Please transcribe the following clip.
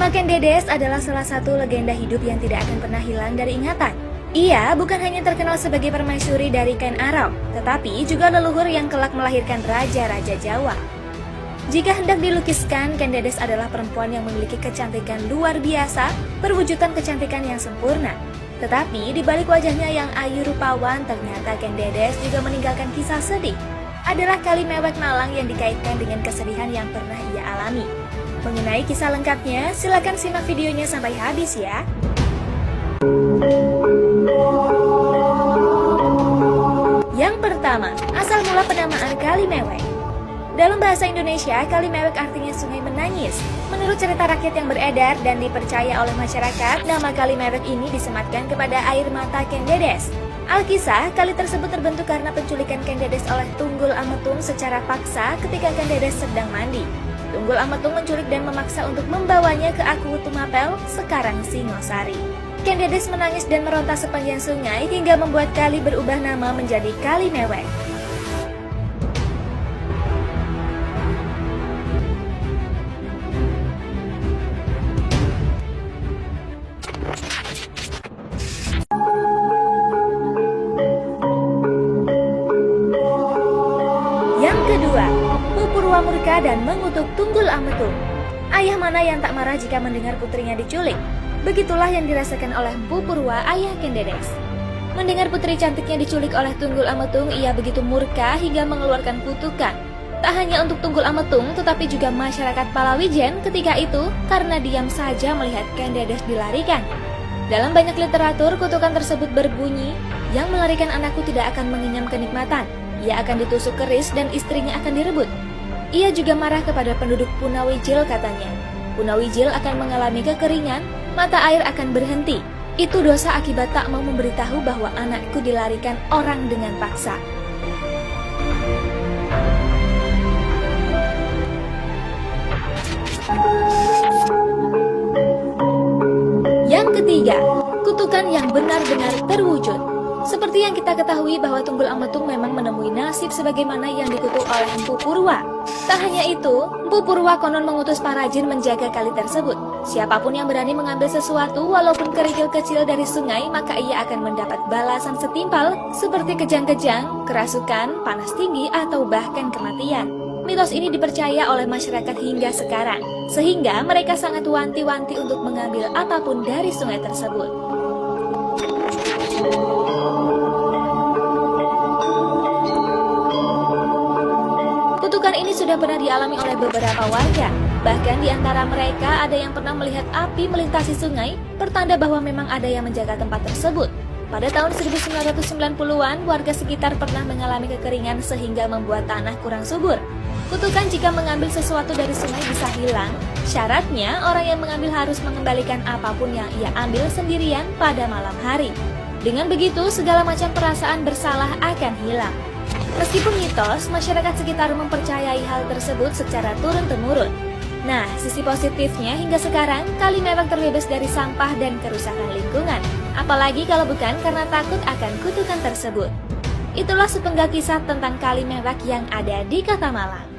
Nama Ken Dedes adalah salah satu legenda hidup yang tidak akan pernah hilang dari ingatan. Ia bukan hanya terkenal sebagai permaisuri dari kain arau, tetapi juga leluhur yang kelak melahirkan raja-raja Jawa. Jika hendak dilukiskan, Ken Dedes adalah perempuan yang memiliki kecantikan luar biasa, perwujudan kecantikan yang sempurna. Tetapi di balik wajahnya yang ayu rupawan, ternyata Ken Dedes juga meninggalkan kisah sedih. Adalah kali mewek Malang yang dikaitkan dengan kesedihan yang pernah ia alami. Mengenai kisah lengkapnya, silakan simak videonya sampai habis ya. Yang pertama, asal mula penamaan Kali Mewek. Dalam bahasa Indonesia, Kali Mewek artinya sungai menangis. Menurut cerita rakyat yang beredar dan dipercaya oleh masyarakat, nama Kali Mewek ini disematkan kepada air mata Ken Dedes. Alkisah, kali tersebut terbentuk karena penculikan Ken Dedes oleh Tunggul Ametung secara paksa ketika Ken Dedes sedang mandi. Tunggul Ametung menculik dan memaksa untuk membawanya ke Aku Tumapel, sekarang Singosari. Ken Dedes menangis dan meronta sepanjang sungai hingga membuat kali berubah nama menjadi Kali Mewek. Yang kedua, Mpu Purwa murka dan mengutuk Tunggul Ametung. Ayah mana yang tak marah jika mendengar putrinya diculik? Begitulah yang dirasakan oleh Mpu Purwa, ayah Ken Dedes. Mendengar putri cantiknya diculik oleh Tunggul Ametung, ia begitu murka hingga mengeluarkan kutukan. Tak hanya untuk Tunggul Ametung, tetapi juga masyarakat Palawijen ketika itu karena diam saja melihat Ken Dedes dilarikan. Dalam banyak literatur, kutukan tersebut berbunyi, yang melarikan anakku tidak akan mengenyam kenikmatan. Ia akan ditusuk keris dan istrinya akan direbut. Ia juga marah kepada penduduk Punawijil katanya. Punawijil akan mengalami kekeringan, mata air akan berhenti. Itu dosa akibat tak mau memberitahu bahwa anakku dilarikan orang dengan paksa. Yang ketiga, kutukan yang benar-benar terwujud. Seperti yang kita ketahui bahwa Tunggul Ametung memang menemui nasib sebagaimana yang dikutuk oleh Mpu Purwa. Tak hanya itu, Mpu Purwa konon mengutus para jin menjaga kali tersebut. Siapapun yang berani mengambil sesuatu walaupun kerikil kecil dari sungai, maka ia akan mendapat balasan setimpal seperti kejang-kejang, kerasukan, panas tinggi, atau bahkan kematian. Mitos ini dipercaya oleh masyarakat hingga sekarang, sehingga mereka sangat wanti-wanti untuk mengambil apapun dari sungai tersebut. Kutukan ini sudah pernah dialami oleh beberapa warga. Bahkan di antara mereka ada yang pernah melihat api melintasi sungai, pertanda bahwa memang ada yang menjaga tempat tersebut. Pada tahun 1990-an, warga sekitar pernah mengalami kekeringan sehingga membuat tanah kurang subur. Kutukan jika mengambil sesuatu dari sungai bisa hilang. Syaratnya, orang yang mengambil harus mengembalikan apapun yang ia ambil sendirian pada malam hari. Dengan begitu, segala macam perasaan bersalah akan hilang. Meskipun mitos, masyarakat sekitar mempercayai hal tersebut secara turun-temurun. Nah, sisi positifnya hingga sekarang, Kali Mewek terbebas dari sampah dan kerusakan lingkungan. Apalagi kalau bukan karena takut akan kutukan tersebut. Itulah sepenggal kisah tentang Kali Mewek yang ada di Kota Malang.